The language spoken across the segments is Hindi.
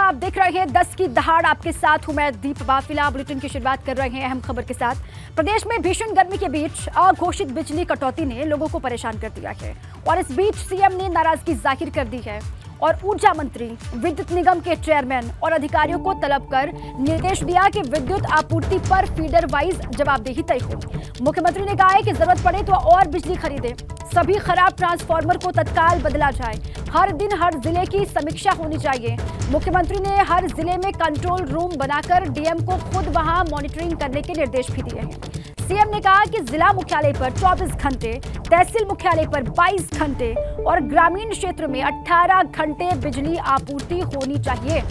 आप देख रहे हैं 10 की दहाड़, आपके साथ हूं मैं दीप बाफिला। बुलेटिन की शुरुआत कर रहे हैं अहम खबर के साथ। प्रदेश में भीषण गर्मी के बीच अघोषित बिजली कटौती ने लोगों को परेशान कर दिया है और इस बीच सीएम ने नाराजगी जाहिर कर दी है और ऊर्जा मंत्री, विद्युत निगम के चेयरमैन और अधिकारियों को तलब कर निर्देश दिया कि विद्युत आपूर्ति पर फीडर वाइज जवाबदेही तय हो। मुख्यमंत्री ने कहा है कि जरूरत पड़े तो और बिजली खरीदे, सभी खराब ट्रांसफार्मर को तत्काल बदला जाए, हर दिन हर जिले की समीक्षा होनी चाहिए। मुख्यमंत्री ने हर जिले में कंट्रोल रूम बनाकर डीएम को खुद वहां मॉनिटरिंग करने के निर्देश भी दिए हैं। सीएम ने कहा कि जिला मुख्यालय पर 24 घंटे, तहसील मुख्यालय पर 22 घंटे और ग्रामीण क्षेत्र में 18 घंटे बिजली आपूर्ति होनी चाहिए।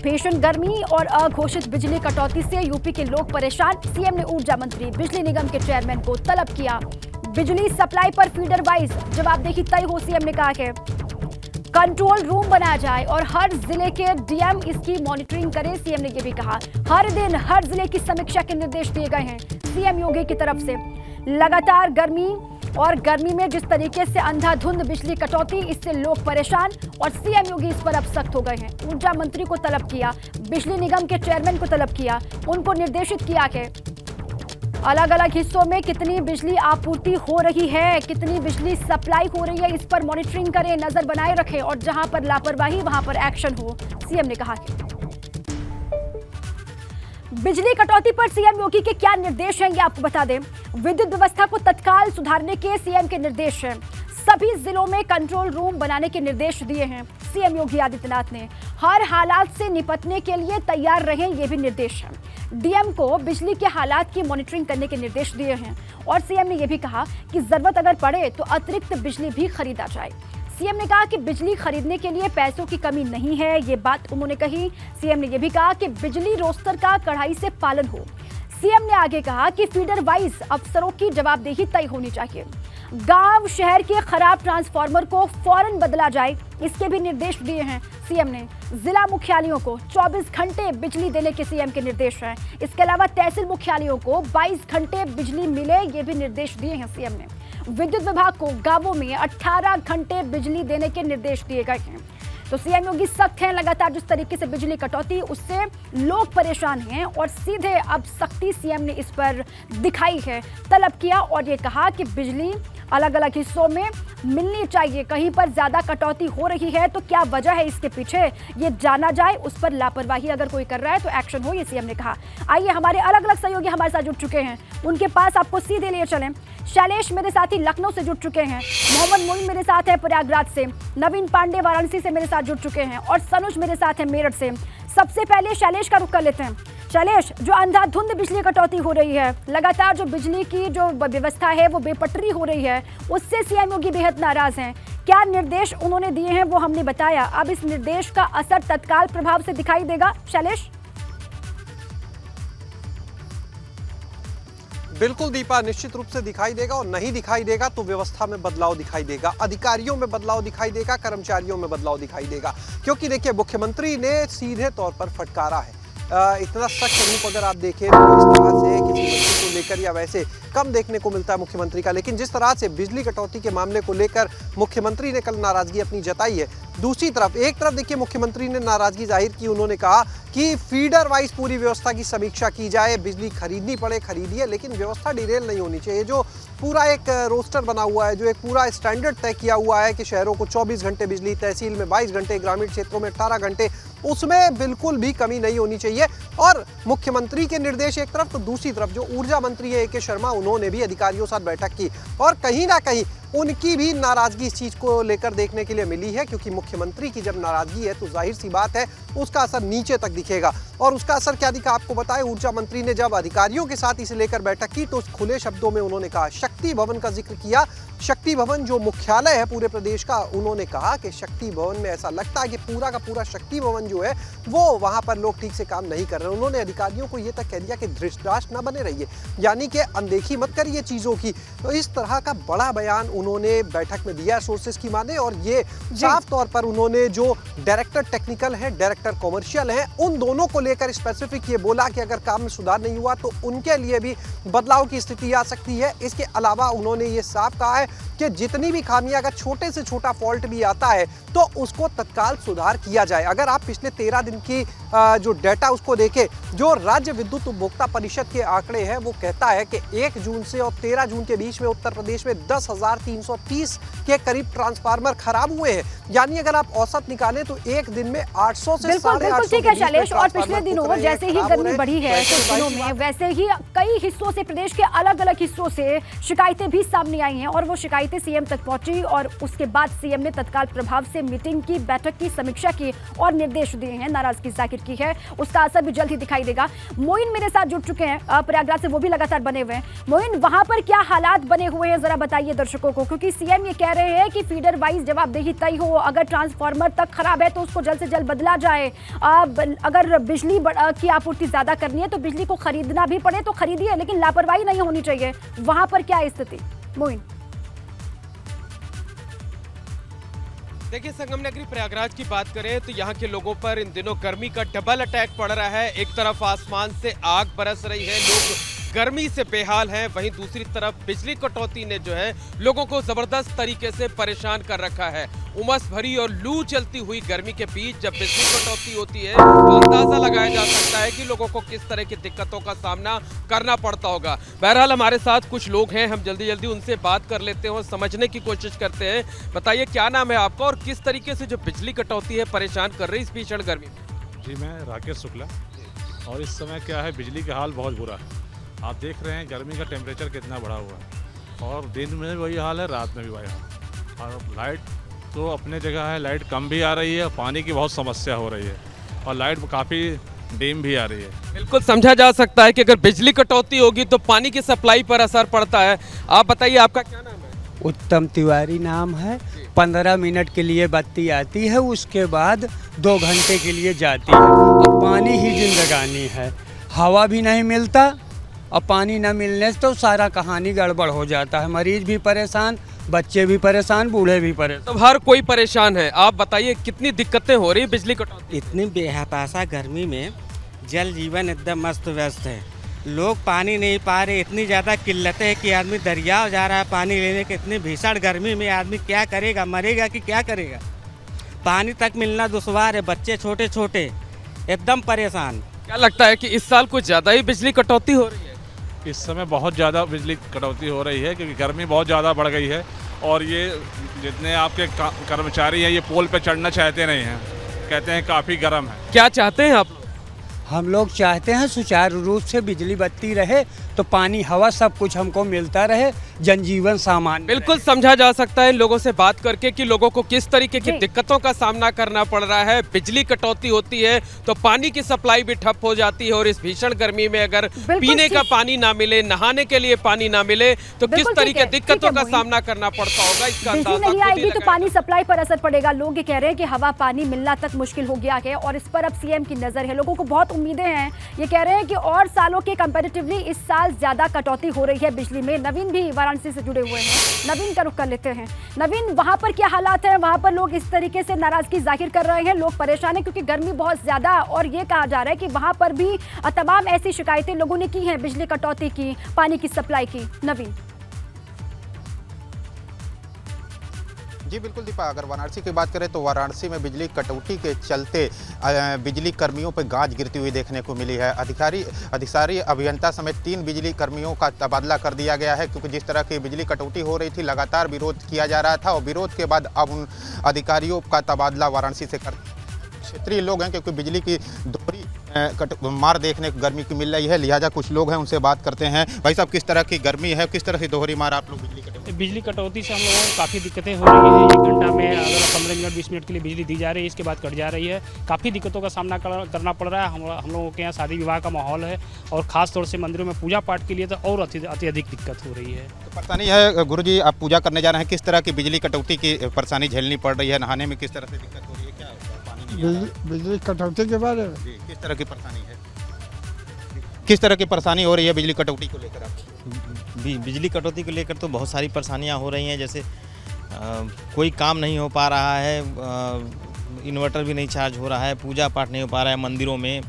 भीषण गर्मी और अघोषित बिजली कटौती से यूपी के लोग परेशान। सीएम ने ऊर्जा मंत्री, बिजली निगम के चेयरमैन को तलब किया, बिजली सप्लाई पर फीडर वाइज जवाबदेही तय हो। सीएम ने कहा है कंट्रोल रूम बनाया जाए और हर जिले के डीएम इसकी मॉनिटरिंग करें। सीएम ने यह भी कहा हर दिन हर जिले की समीक्षा के निर्देश दिए गए हैं सीएम योगी की तरफ से। लगातार गर्मी में जिस तरीके से अंधाधुंध बिजली कटौती, इससे लोग परेशान और सीएम योगी इस पर अब सख्त हो गए हैं। ऊर्जा मंत्री को तलब किया, बिजली निगम के चेयरमैन को तलब किया, उनको निर्देशित किया है अलग अलग हिस्सों में कितनी बिजली आपूर्ति हो रही है, कितनी बिजली सप्लाई हो रही है, इस पर मॉनिटरिंग करें, नजर बनाए रखें और जहां पर लापरवाही वहां पर एक्शन हो, सीएम ने कहा है। बिजली कटौती पर सीएम योगी के क्या निर्देश हैं, ये आपको बता दें। विद्युत व्यवस्था को तत्काल सुधारने के सीएम के निर्देश हैं। सभी जिलों में कंट्रोल रूम बनाने के निर्देश दिए हैं सीएम योगी आदित्यनाथ ने। हर हालात से निपटने के लिए तैयार रहें, ये भी निर्देश है। डीएम को बिजली के हालात की मॉनिटरिंग करने के निर्देश दिए हैं और सीएम ने यह भी कहा कि जरूरत अगर पड़े तो अतिरिक्त बिजली भी खरीदा जाए। सीएम ने कहा कि बिजली खरीदने के लिए पैसों की कमी नहीं है, ये बात उन्होंने कही। सीएम ने यह भी कहा कि बिजली रोस्टर का कड़ाई से पालन हो। सीएम ने आगे कहा कि फीडर वाइज अफसरों की जवाबदेही तय होनी चाहिए। गांव शहर के खराब ट्रांसफार्मर को फौरन बदला जाए, इसके भी निर्देश दिए हैं सीएम ने। जिला मुख्यालयों को 24 घंटे बिजली देने के सीएम के निर्देश हैं। इसके अलावा तहसील मुख्यालयों को 22 घंटे बिजली मिले, ये भी निर्देश दिए हैं सीएम ने। विद्युत विभाग को गांवों में 18 घंटे बिजली देने के निर्देश दिए गए हैं। तो सीएम योगी सख्त हैं। लगातार जिस तरीके से बिजली कटौती, उससे लोग परेशान हैं और सीधे अब सख्ती सीएम ने इस पर दिखाई है, तलब किया और ये कहा कि बिजली अलग अलग हिस्सों में मिलनी चाहिए। कहीं पर ज्यादा कटौती हो रही है तो क्या वजह है इसके पीछे, ये जाना जाए, उस पर लापरवाही अगर कोई कर रहा है तो एक्शन हो, ये सीएम ने कहा। आइए हमारे अलग अलग सहयोगी हमारे साथ जुड़ चुके हैं, उनके पास आपको सीधे लिए चलें। शैलेश मेरे साथ ही लखनऊ से जुड़ चुके हैं, मोहम्मद मोइन मेरे साथ है प्रयागराज से, नवीन पांडे वाराणसी से मेरे साथ जुड़ चुके हैं और सनुज मेरे साथ है मेरठ से। सबसे पहले शैलेश का रुख कर लेते हैं। शैलेश, जो अंधाधुंध बिजली कटौती हो रही है, लगातार जो बिजली की जो व्यवस्था है वो बेपटरी हो रही है, उससे सीएम योगी बेहद नाराज हैं। क्या निर्देश उन्होंने दिए हैं वो हमने बताया, अब इस निर्देश का असर तत्काल प्रभाव से दिखाई देगा शैलेश? बिल्कुल दीपा, निश्चित रूप से दिखाई देगा और नहीं दिखाई देगा तो व्यवस्था में बदलाव दिखाई देगा, अधिकारियों में बदलाव दिखाई देगा, कर्मचारियों में बदलाव दिखाई देगा। क्योंकि देखिए मुख्यमंत्री ने सीधे तौर पर फटकारा है। इतना सख्त रूप अगर आप देखें तो इस तरह से किसी मंत्री को लेकर या वैसे कम देखने को मिलता है मुख्यमंत्री का। लेकिन जिस तरह से बिजली कटौती के मामले को लेकर मुख्यमंत्री ने कल नाराजगी अपनी जताई है, दूसरी तरफ एक तरफ देखिए मुख्यमंत्री ने नाराजगी जाहिर की। उन्होंने कहा कि फीडर वाइज पूरी व्यवस्था की समीक्षा की जाए, बिजली खरीदनी पड़े खरीदिए, लेकिन व्यवस्था डिरेल नहीं होनी चाहिए। जो पूरा एक रोस्टर बना हुआ है, जो एक पूरा स्टैंडर्ड तय किया हुआ है कि शहरों को 24 घंटे बिजली, तहसील में 22 घंटे, ग्रामीण क्षेत्रों में 18 घंटे, उसमें बिल्कुल भी कमी नहीं होनी चाहिए। और मुख्यमंत्री के निर्देश एक तरफ तो दूसरी तरफ जो ऊर्जा मंत्री है ए.के. शर्मा, उन्होंने भी अधिकारियों के साथ बैठक की और कहीं ना कहीं उनकी भी नाराजगी इस चीज को लेकर देखने के लिए मिली है। क्योंकि मुख्यमंत्री की जब नाराजगी है तो जाहिर सी बात है उसका असर नीचे तक दिखेगा। और उसका असर क्या दिखा आपको बताएं, ऊर्जा मंत्री ने जब अधिकारियों के साथ इसे लेकर बैठक की तो खुले शब्दों में उन्होंने कहा, शक्ति भवन का जिक्र किया। शक्ति भवन जो मुख्यालय है पूरे प्रदेश का, उन्होंने कहा कि शक्ति भवन में ऐसा लगता है कि पूरा का पूरा शक्ति भवन जो है वो वहां पर लोग ठीक से काम नहीं कर रहे। उन्होंने अधिकारियों को यह तक कह दिया कि धृतराष्ट्र ना बने रहिए, यानी कि अनदेखी मत करिए चीजों की। तो इस तरह का बड़ा बयान उन्होंने बैठक में दिया सोर्सेस की माने। और ये साफ तौर पर उन्होंने जो डायरेक्टर टेक्निकल है, डायरेक्टर कॉमर्शियल है, उन दोनों को लेकर स्पेसिफिक ये बोला कि अगर काम में सुधार नहीं हुआ तो उनके लिए भी बदलाव की स्थिति आ सकती है। इसके अलावा उन्होंने ये साफ कहा है कि जितनी भी खामियां, अगर छोटे से छोटा फॉल्ट भी आता है तो उसको तत्काल सुधार किया जाए। अगर आप पिछले 13 दिन की जो डेटा उसको देखें, जो राज्य विद्युत उपभोक्ता परिषद के आंकड़े हैं वो कहता है कि 1 जून से और 13 जून के बीच में उत्तर प्रदेश में 10,330 के करीब ट्रांसफार्मर खराब हुए हैं। यानी अगर आप औसत निकालें तो एक दिन में 800 से बिल्कुल ठीक है शैलेश। और पिछले दिनों जैसे ही गर्मी बढ़ी है कुछ दिनों में, वैसे ही कई हिस्सों से, प्रदेश के अलग अलग हिस्सों से शिकायतें भी सामने आई हैं और वो शिकायतें सीएम तक पहुंची और उसके बाद सीएम ने तत्काल प्रभाव से मीटिंग की, बैठक की, समीक्षा की और निर्देश दिए हैं, नाराजगी जाहिर की है। उसका असर भी जल्द ही दिखाई देगा। मोइन मेरे साथ जुड़ चुके हैं प्रयागराज से, वो भी लगातार बने हुए हैं। मोइन, वहां पर क्या हालात बने हुए हैं, जरा बताइए दर्शकों को, क्योंकि सीएम ये कह रहे हैं कि फीडर वाइज जवाबदेही तय हो, अगर ट्रांसफार्मर तक खराब है तो उसको जल्द से जल्द बदला जाए, अगर बिजली की आपूर्ति ज्यादा करनी है तो बिजली को खरीदना भी पड़े तो खरीदिए, लेकिन लापरवाही नहीं होनी चाहिए। वहां पर क्या है स्थिति मोइन? देखिए, संगम नगरी प्रयागराज की बात करें तो यहाँ के लोगों पर इन दिनों गर्मी का डबल अटैक पड़ रहा है। एक तरफ आसमान से आग बरस रही है, लोग गर्मी से बेहाल हैं, वहीं दूसरी तरफ बिजली कटौती ने जो है लोगों को जबरदस्त तरीके से परेशान कर रखा है। उमस भरी और लू चलती हुई गर्मी के बीच जब बिजली कटौती होती है तो अंदाजा लगाया जा सकता है कि लोगों को किस तरह की दिक्कतों का सामना करना पड़ता होगा। बहरहाल हमारे साथ कुछ लोग हैं, हम जल्दी जल्दी उनसे बात कर लेते हैं और समझने की कोशिश करते हैं। बताइए, क्या नाम है आपका और किस तरीके से जो बिजली कटौती है परेशान कर रही इस भीषण गर्मी में? जी, मैं राकेश शुक्ला। और इस समय क्या है, बिजली का हाल बहुत बुरा है। आप देख रहे हैं गर्मी का टेम्परेचर कितना बढ़ा हुआ है और दिन में वही हाल है, रात में भी वही हाल। और लाइट तो अपने जगह है, लाइट कम भी आ रही है, पानी की बहुत समस्या हो रही है और लाइट काफ़ी डीम भी आ रही है। बिल्कुल समझा जा सकता है कि अगर बिजली कटौती होगी तो पानी की सप्लाई पर असर पड़ता है। आप बताइए, आपका क्या नाम है? उत्तम तिवारी नाम है। 15 मिनट के लिए बत्ती आती है, उसके बाद 2 घंटे के लिए जाती है। अब पानी ही जिंदगानी है, हवा भी नहीं मिलता और पानी न मिलने से तो सारा कहानी गड़बड़ हो जाता है। मरीज भी परेशान, बच्चे भी परेशान, बूढ़े भी परेशान, तो हर कोई परेशान है। आप बताइए, कितनी दिक्कतें हो रही बिजली कटौती? इतनी बेहताशा गर्मी में जल जीवन एकदम मस्त व्यस्त है। लोग पानी नहीं पा रहे, इतनी ज़्यादा किल्लतें हैं कि आदमी दरिया जा रहा है पानी लेने के। इतनी भीषण गर्मी में आदमी क्या करेगा, मरेगा कि क्या करेगा? पानी तक मिलना दुश्वार है, बच्चे छोटे छोटे एकदम परेशान। क्या लगता है कि इस साल कुछ ज़्यादा ही बिजली कटौती हो रही है? इस समय बहुत ज़्यादा बिजली कटौती हो रही है क्योंकि गर्मी बहुत ज़्यादा बढ़ गई है और ये जितने आपके कर्मचारी हैं ये पोल पे चढ़ना चाहते नहीं हैं, कहते हैं काफ़ी गर्म है। क्या चाहते हैं आप लोग? हम लोग चाहते हैं सुचारू रूप से बिजली बत्ती रहे तो पानी हवा सब कुछ हमको मिलता रहे, जनजीवन सामान्य। बिल्कुल समझा जा सकता है लोगों से बात करके कि लोगों को किस तरीके की दिक्कतों का सामना करना पड़ रहा है। बिजली कटौती होती है तो पानी की सप्लाई भी ठप हो जाती है और इस भीषण गर्मी में अगर पीने का पानी ना मिले, नहाने के लिए पानी ना मिले तो किस तरीके दिक्कतों का सामना करना पड़ता होगा, इसका बिजली नहीं आएगी तो पानी सप्लाई पर असर पड़ेगा। लोग ये कह रहे हैं कि हवा पानी मिलना तक मुश्किल हो गया है और इस पर अब सीएम की नजर है। लोगों को बहुत उम्मीदें हैं, ये कह रहे हैं कि और सालों के कंपैरेटिवली इस साल ज्यादा कटौती हो रही है बिजली में। नवीन भी वाराणसी से जुड़े हुए हैं, नवीन का रुख कर लेते हैं। नवीन, वहां पर क्या हालात हैं? वहां पर लोग इस तरीके से नाराजगी जाहिर कर रहे हैं, लोग परेशान हैं क्योंकि गर्मी बहुत ज्यादा, और ये कहा जा रहा है कि वहां पर भी तमाम ऐसी शिकायतें लोगों ने की हैं, बिजली कटौती की, पानी की सप्लाई की। नवीन जी बिल्कुल दीपा, अगर वाराणसी की बात करें तो वाराणसी में बिजली कटौती के चलते बिजली कर्मियों पर गाज गिरती हुई देखने को मिली है। अधिकारी अभियंता समेत 3 बिजली कर्मियों का तबादला कर दिया गया है क्योंकि जिस तरह की बिजली कटौती हो रही थी लगातार विरोध किया जा रहा था और विरोध के बाद अब उन अधिकारियों का तबादला वाराणसी से कर। क्षेत्रीय लोग हैं क्योंकि बिजली की दोहरी मार देखने को गर्मी की मिल रही है, लिहाजा कुछ लोग हैं उनसे बात करते हैं। भाई साहब, किस तरह की गर्मी है, किस तरह की दोहरी मार आप लोग बिजली कटौती से हम लोगों को काफ़ी दिक्कतें हो रही हैं। 1 घंटा में अगर 15 मिनट 20 मिनट के लिए बिजली दी जा रही है, इसके बाद कट जा रही है। काफ़ी दिक्कतों का सामना करना पड़ रहा है। हम लोगों के यहाँ शादी विवाह का माहौल है और ख़ास तौर से मंदिरों में पूजा पाठ के लिए तो और अत्यधिक दिक्कत हो रही है। तो परेशानी है गुरुजी, आप पूजा करने जा रहे हैं, किस तरह की बिजली कटौती की परेशानी झेलनी पड़ रही है? नहाने में किस तरह से दिक्कत हो रही है? क्या पानी बिजली कटौती के बारे में किस तरह की परेशानी है? किस तरह की परेशानी हो रही है बिजली कटौती को लेकर आपको? बिजली कटौती को लेकर तो बहुत सारी परेशानियां हो रही हैं, जैसे कोई काम नहीं हो पा रहा है, इन्वर्टर भी नहीं चार्ज हो रहा है, पूजा पाठ नहीं हो पा रहा है मंदिरों में,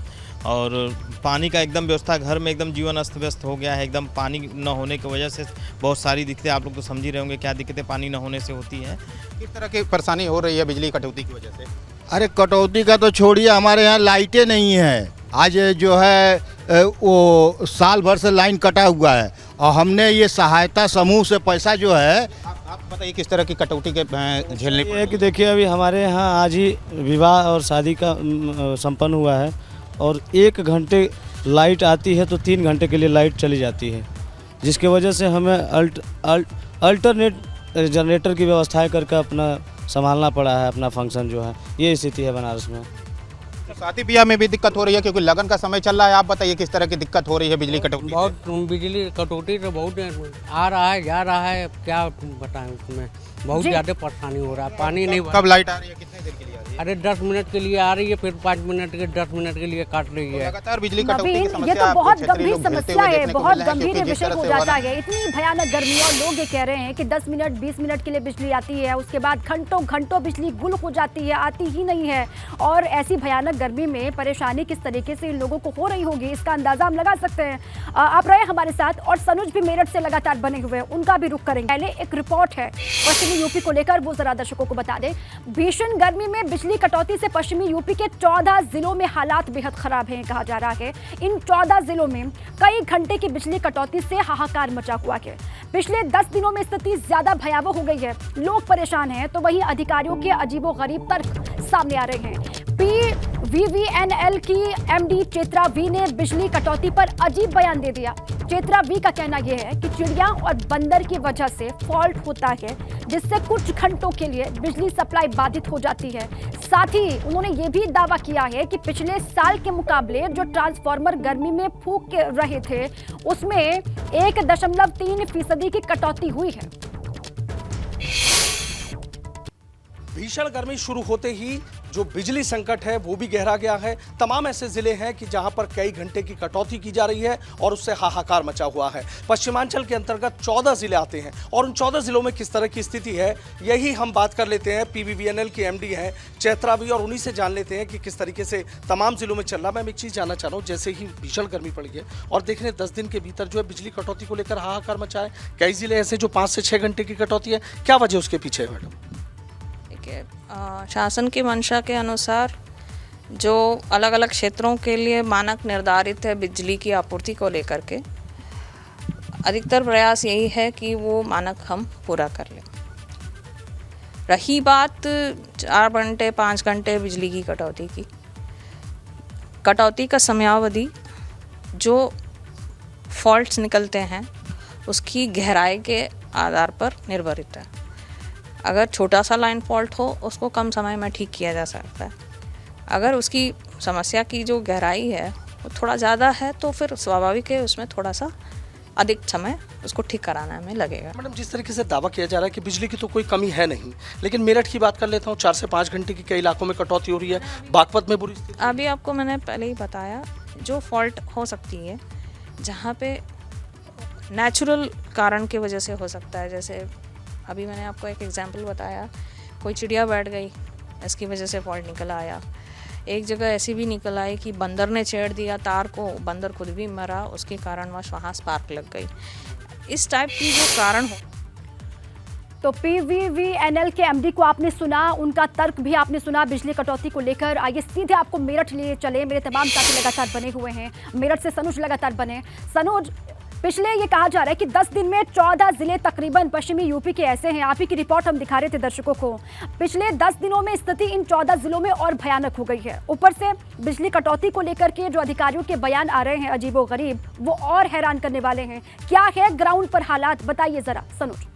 और पानी का एकदम व्यवस्था घर में एकदम जीवन अस्त व्यस्त हो गया है। एकदम पानी न होने की वजह से बहुत सारी दिक्कतें, आप लोग तो समझ ही रहे होंगे क्या दिक्कतें पानी न होने से होती हैं। किस तरह की परेशानी हो रही है बिजली कटौती की वजह से? अरे कटौती का तो छोड़िए, हमारे यहाँ लाइटें नहीं है। आज जो है वो साल भर से लाइन कटा हुआ है और हमने ये सहायता समूह से पैसा जो है। आप बताइए किस तरह की कटौती के झेलने ये है कि देखिए अभी हमारे यहाँ आज ही विवाह और शादी का संपन्न हुआ है और 1 घंटे लाइट आती है तो 3 घंटे के लिए लाइट चली जाती है, जिसकी वजह से हमें अल्टरनेट जनरेटर की व्यवस्थाएं करके अपना संभालना पड़ा है अपना फंक्शन जो है। ये स्थिति है बनारस में। शादी ब्याह में भी दिक्कत हो रही है क्योंकि लगन का समय चल रहा है। आप बताइए किस तरह की दिक्कत हो रही है बिजली कटौती? बहुत बिजली कटौती तो बहुत आ रहा है जा रहा है, अब क्या बताएं, उसमें बहुत ज़्यादा परेशानी हो रहा है। पानी नहीं। कब लाइट आ रही है, कितने देर के लिए आ रही है? अरे 10 मिनट के लिए आ रही है, फिर 5 मिनट के 10 मिनट के लिए काट रही है। लगातार बिजली कटौती की ये समस्या तो बहुत गंभीर लोग झेलते समस्या हुए है, देखने को बहुत मिल रहा है, गंभीर क्योंकि जिस विषय तरह हो से जाता है। इतनी भयानक गर्मी और लोग ये कह रहे हैं कि 10 मिनट 20 मिनट के लिए बिजली आती है, उसके बाद घंटों घंटों बिजली गुल हो जाती है, आती ही नहीं है। और ऐसी भयानक गर्मी में परेशानी किस तरीके से इन लोगों को हो रही होगी इसका अंदाजा हम लगा सकते हैं। आप रहे हमारे साथ और सनुज भी मेरठ से लगातार बने हुए हैं, उनका भी रुख करेंगे। पहले एक रिपोर्ट है पश्चिमी यूपी को लेकर, वो जरा दर्शकों को बता दें। भीषण गर्मी में बिजली कटौती से पश्चिमी यूपी के 14 जिलों में हालात बेहद खराब हैं, कहा जा रहा है। इन 14 जिलों में कई घंटे की बिजली कटौती से हाहाकार मचा हुआ है। पिछले 10 दिनों में स्थिति ज्यादा भयावह हो गई है, लोग परेशान हैं, तो वहीं अधिकारियों के अजीबोगरीब तर्क सामने आ रहे हैं। PVVNL की MD चेत्रा वी ने बिजली कटौती पर अजीब बयान दे दिया। चेत्रा वी का कहना यह है कि चिड़िया और बंदर की वजह से फॉल्ट होता है, जिससे कुछ घंटों के लिए बिजली सप्लाई बाधित हो जाती है। साथ ही उन्होंने ये भी दावा किया है कि पिछले साल के मुकाबले जो ट्रांसफार्मर गर्मी में फूंक रहे थे उसमें 1.3% की कटौती हुई है। भीषण गर्मी शुरू होते ही जो बिजली संकट है वो भी गहरा गया है। तमाम ऐसे जिले हैं कि जहां पर कई घंटे की कटौती की जा रही है और उससे हाहाकार मचा हुआ है। पश्चिमांचल के अंतर्गत 14 जिले आते हैं और उन 14 जिलों में किस तरह की स्थिति है यही हम बात कर लेते हैं। PVVNL की MD हैं चेत्रा वी और उन्हीं से जान लेते हैं कि किस तरीके से तमाम जिलों में चल रहा। मैं एक चीज़ जानना चाह रहा हूँ, जैसे ही भीषण गर्मी पड़ी है और देख रहे 10 दिन के भीतर जो है बिजली कटौती को लेकर हाहाकार मचा है, कई जिले ऐसे जो 5 से 6 घंटे की कटौती है, क्या वजह उसके पीछे है मैडम? शासन की मंशा के अनुसार जो अलग अलग क्षेत्रों के लिए मानक निर्धारित है बिजली की आपूर्ति को लेकर के, अधिकतर प्रयास यही है कि वो मानक हम पूरा कर लें। रही बात 4 घंटे 5 घंटे बिजली की कटौती की, कटौती का समयावधि जो फॉल्ट्स निकलते हैं उसकी गहराई के आधार पर निर्भरित है। अगर छोटा सा लाइन फॉल्ट हो उसको कम समय में ठीक किया जा सकता है। अगर उसकी समस्या की जो गहराई है वो थोड़ा ज़्यादा है तो फिर स्वाभाविक है उसमें थोड़ा सा अधिक समय उसको ठीक कराने में लगेगा। मैडम, जिस तरीके से दावा किया जा रहा है कि बिजली की तो कोई कमी है नहीं, लेकिन मेरठ की बात कर लेता हूँ, 4 से 5 घंटे की कई इलाकों में कटौती हो रही है, बागपत में बुरी स्थिति। अभी आपको मैंने पहले ही बताया जो फॉल्ट हो सकती है जहाँ पे नेचुरल कारण की वजह से हो सकता है। जैसे अभी मैंने आपको एक एग्जांपल बताया, कोई चिड़िया बैठ गई इसकी वजह से फॉल्ट निकल आया। एक जगह ऐसी भी निकल आई कि बंदर ने छेड़ दिया तार को, बंदर खुद भी मरा, उसके कारणवश वहाँ स्पार्क लग गई। इस टाइप की जो कारण हो। तो PVVNL के MD को आपने सुना, उनका तर्क भी आपने सुना बिजली कटौती को लेकर। आइए सीधे आपको मेरठ लिए चले, मेरे तमाम साथी लगातार बने हुए हैं। मेरठ से सनुज लगातार बने। सनुज, पिछले ये कहा जा रहा है कि 10 दिन में 14 जिले तकरीबन पश्चिमी यूपी के ऐसे हैं, आप ही की रिपोर्ट हम दिखा रहे थे दर्शकों को। पिछले 10 दिनों में स्थिति इन 14 जिलों में और भयानक हो गई है। ऊपर से बिजली कटौती को लेकर के जो अधिकारियों के बयान आ रहे हैं अजीबोगरीब, वो और हैरान करने वाले हैं। क्या है ग्राउंड पर हालात, बताइए जरा सनुज।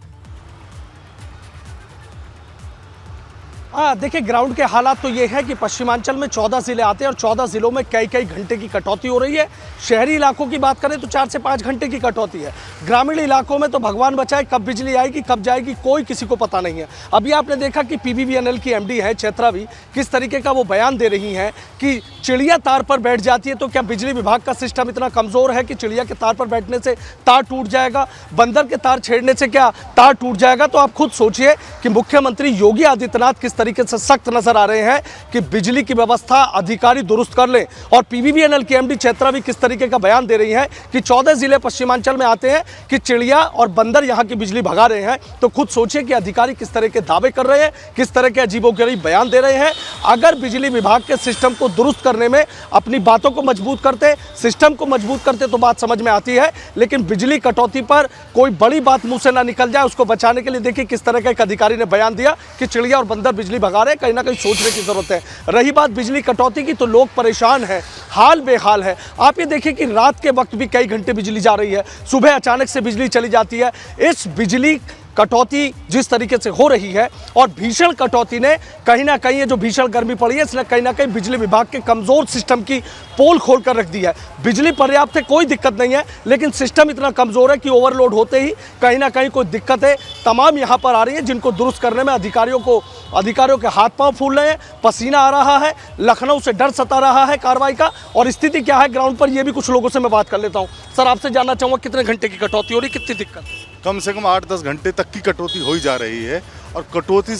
देखिए, ग्राउंड के हालात तो ये है कि पश्चिमांचल में 14 जिले आते हैं और 14 जिलों में कई घंटे की कटौती हो रही है। शहरी इलाकों की बात करें तो 4 से 5 घंटे की कटौती है। ग्रामीण इलाकों में तो भगवान बचाए कब बिजली आएगी कब जाएगी कोई किसी को पता नहीं है। अभी आपने देखा कि PVVNL की MD है चेत्रा वी, किस तरीके का वो बयान दे रही हैं कि चिड़िया तार पर बैठ जाती है तो क्या बिजली विभाग का सिस्टम इतना कमज़ोर है कि चिड़िया के तार पर बैठने से तार टूट जाएगा, बंदर के तार छेड़ने से क्या तार टूट जाएगा? तो आप खुद सोचिए कि मुख्यमंत्री योगी आदित्यनाथ किस तरीके से सख्त नजर आ रहे हैं कि बिजली की व्यवस्था अधिकारी दुरुस्त कर लें। और पीबीबीएनएल की एमडी चैत्रा भी किस तरीके का बयान दे रही हैं कि 14 जिले पश्चिमांचल में आते हैं कि चिड़िया और बंदर यहाँ की बिजली भगा रहे हैं। तो खुद सोचिए कि अधिकारी किस तरह के दावे कर रहे हैं, किस तरह के अजीबोगरीब बयान दे रहे हैं। अगर बिजली विभाग के सिस्टम को दुरुस्त करने में अपनी बातों को मजबूत करते, सिस्टम को मजबूत करते तो बात समझ में आती है, लेकिन बिजली कटौती पर कोई बड़ी बात मुंह से ना निकल जाए उसको बचाने के लिए देखिए किस तरह का एक अधिकारी ने बयान दिया कि चिड़िया और बंदर बिजली भगा रहे हैं। कहीं ना कहीं सोचने की जरूरत है। रही बात बिजली कटौती की तो लोग परेशान हैं, हाल बेहाल है। आप ये देखिए कि रात के वक्त भी कई घंटे बिजली जा रही है, सुबह अचानक से बिजली चली जाती है। इस बिजली कटौती जिस तरीके से हो रही है और भीषण कटौती ने कहीं ना कहीं ये जो भीषण गर्मी पड़ी है इसने कहीं ना कहीं बिजली विभाग के कमज़ोर सिस्टम की पोल खोल कर रख दी है। बिजली पर्याप्त है, कोई दिक्कत नहीं है, लेकिन सिस्टम इतना कमज़ोर है कि ओवरलोड होते ही कहीं ना कहीं कोई दिक्कतें तमाम यहाँ पर आ रही है, जिनको दुरुस्त करने में अधिकारियों के हाथ पांव फूल रहे हैं, पसीना आ रहा है, लखनऊ से डर सता रहा है कार्रवाई का। और स्थिति क्या है ग्राउंड पर, ये भी कुछ लोगों से मैं बात कर लेता हूँ। सर, आपसे जानना चाहूँगा कितने घंटे की कटौती हो रही, कितनी दिक्कत है? कम से कम 8-10 घंटे तक की कटौती हो ही जा रही है। और कटौती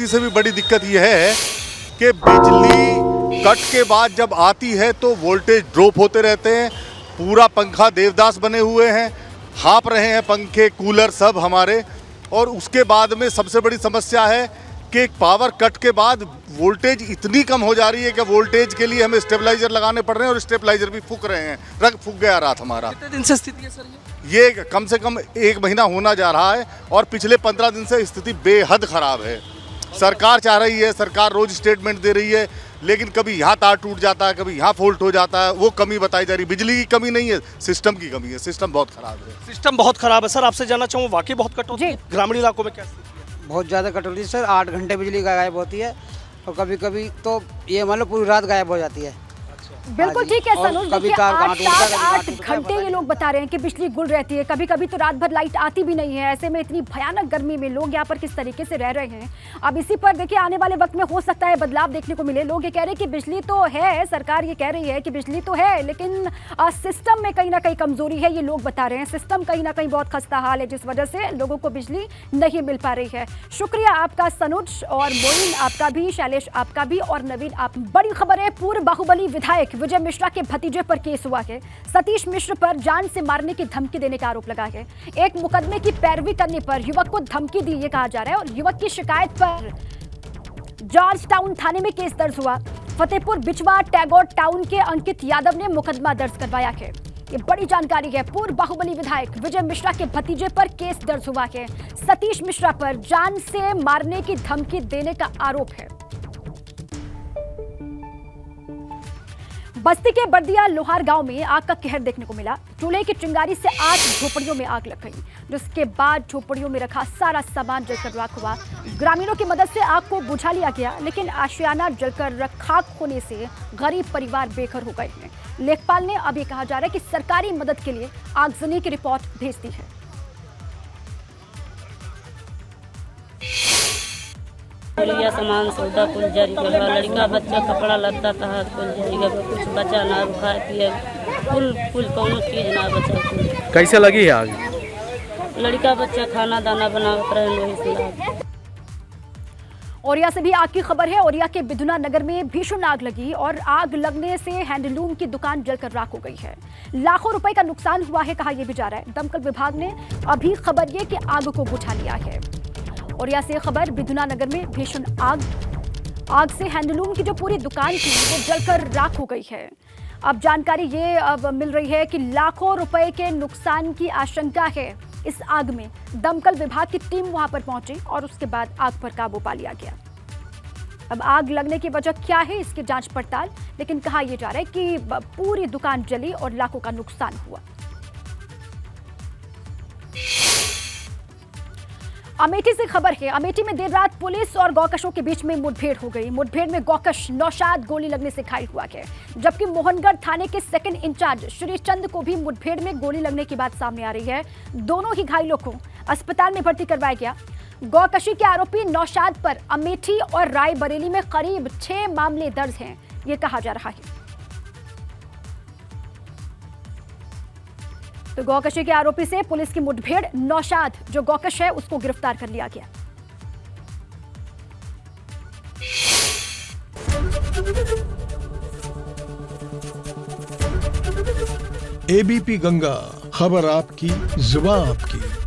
से भी बड़ी दिक्कत यह है कि बिजली कट के बाद जब आती है तो वोल्टेज ड्रॉप होते रहते हैं। पूरा पंखा देवदास बने हुए हैं, हाँप रहे हैं पंखे कूलर सब हमारे। और उसके बाद में सबसे बड़ी समस्या है कि पावर कट के बाद वोल्टेज इतनी कम हो जा रही है कि वोल्टेज के लिए हमें स्टेबलाइजर लगाने पड़ रहे हैं और स्टेबलाइजर भी फूक रहे हैं। रंग फूक गया रात हमारा। कितने दिन से स्थिति है सर ये कम से कम 1 महीना होना जा रहा है और पिछले 15 दिन से स्थिति बेहद खराब है। सरकार चाह रही है, सरकार रोज स्टेटमेंट दे रही है, लेकिन कभी यहाँ तार टूट जाता है, कभी यहाँ फॉल्ट हो जाता है। वो कमी बताई जा रही है। बिजली की कमी नहीं है, सिस्टम की कमी है। सिस्टम बहुत खराब है। सिस्टम बहुत खराब है। सर, आपसे जानना चाहूँ वाकई बहुत कटौती ग्रामीण इलाकों में क्या स्थिति है? बहुत ज़्यादा कटौती सर, 8 घंटे बिजली गायब होती है और कभी कभी तो ये मान लो पूरी रात गायब हो जाती है। बिल्कुल ठीक है सनुज, देखिए 8 घंटे ये लोग बता रहे हैं कि बिजली गुल रहती है, कभी कभी तो रात भर लाइट आती भी नहीं है। ऐसे में इतनी भयानक गर्मी में लोग यहाँ पर किस तरीके से रह रहे हैं। अब इसी पर देखिए आने वाले वक्त में हो सकता है बदलाव देखने को मिले। लोग ये कह रहे हैं कि बिजली तो है, सरकार ये कह रही है कि बिजली तो है, लेकिन सिस्टम में कहीं ना कहीं कमजोरी है, ये लोग बता रहे हैं। सिस्टम कहीं ना कहीं बहुत खस्ता हाल है, जिस वजह से लोगों को बिजली नहीं मिल पा रही है। शुक्रिया आपका सनुज, और मोइन आपका भी, शैलेश आपका भी, और नवीन आप। बड़ी खबर है, पूर्व बाहुबली विधायक विजय मिश्रा के भतीजे पर केस हुआ है। सतीश मिश्र पर जान से मारने की धमकी देने का आरोप लगा है। एक मुकदमे की पैरवी करने पर युवक को धमकी दी, ये कहा जा रहा है। और युवक की शिकायत पर जॉर्ज टाउन थाने में केस दर्ज हुआ। फतेहपुर बिचवा टैगोर टाउन के अंकित यादव ने मुकदमा दर्ज करवाया है। ये बड़ी जानकारी है। पूर्व बाहुबली विधायक विजय मिश्रा के भतीजे पर केस दर्ज हुआ है। सतीश मिश्रा पर जान से मारने की धमकी देने का आरोप है। बस्ती के बर्दिया लोहार गांव में आग का कहर देखने को मिला। चूल्हे की चिंगारी से 8 झोपड़ियों में आग लग गई, जिसके बाद झोपड़ियों में रखा सारा सामान जलकर राख हुआ। ग्रामीणों की मदद से आग को बुझा लिया गया, लेकिन आशियाना जलकर खाक होने से गरीब परिवार बेघर हो गए हैं। लेखपाल ने अब ये कहा जा रहा है कि सरकारी मदद के लिए आगजनी की रिपोर्ट भेज दी है। लिया सामान सौदा कुल जल गया, लड़का बच्चा कपड़ा लगता था कुल जल गया, कुछ बचा ना, खाए पिए कुल कोनो चीज ना बचा। कैसे लगी है आग? लड़का बच्चा खाना दाना बनावत रहे, वही से आग। ओरिया से भी आग की खबर है। ओरिया के बिधुना नगर में भीषण आग लगी और आग लगने से हैंडलूम की दुकान जलकर राख हो गई है। लाखों रुपए का नुकसान हुआ है, कहा यह भी जा रहा है। दमकल विभाग ने अभी खबर ये कि आग को बुझा लिया है। ओरिया से खबर, बिधुना नगर में भीषण आग से हैंडलूम की जो पूरी दुकान थी वो जलकर राख हो गई है। अब जानकारी ये अब मिल रही है कि लाखों रुपए के नुकसान की आशंका है इस आग में। दमकल विभाग की टीम वहां पर पहुंची और उसके बाद आग पर काबू पा लिया गया। अब आग लगने की वजह क्या है इसकी जांच पड़ताल, लेकिन कहा यह जा रहा है कि पूरी दुकान जली और लाखों का नुकसान हुआ। अमेठी से खबर है। अमेठी में देर रात पुलिस और गौकशों के बीच में मुठभेड़ हो गई। मुठभेड़ में गौकश नौशाद गोली लगने से घायल हुआ है, जबकि मोहनगढ़ थाने के सेकंड इंचार्ज श्री चंद को भी मुठभेड़ में गोली लगने की बात सामने आ रही है। दोनों ही घायलों को अस्पताल में भर्ती करवाया गया। गौकशी के आरोपी नौशाद पर अमेठी और रायबरेली में करीब 6 मामले दर्ज हैं, ये कहा जा रहा है। तो गौकशी के आरोपी से पुलिस की मुठभेड़, नौशाद जो गौकश है उसको गिरफ्तार कर लिया गया। एबीपी गंगा, खबर आपकी, जुबान आपकी।